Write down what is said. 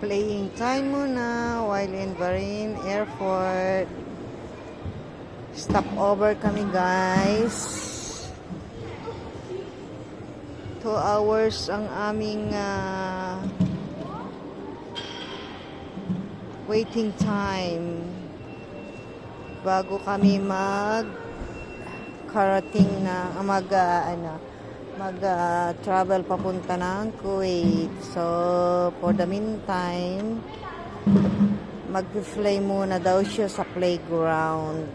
Playing time muna while in Bahrain Airport. Stopover kami, guys. 2 hours ang aming waiting time bago kami karating na travel papunta ng Kuwait. So for the meantime, mag-fly muna daw siya sa playground.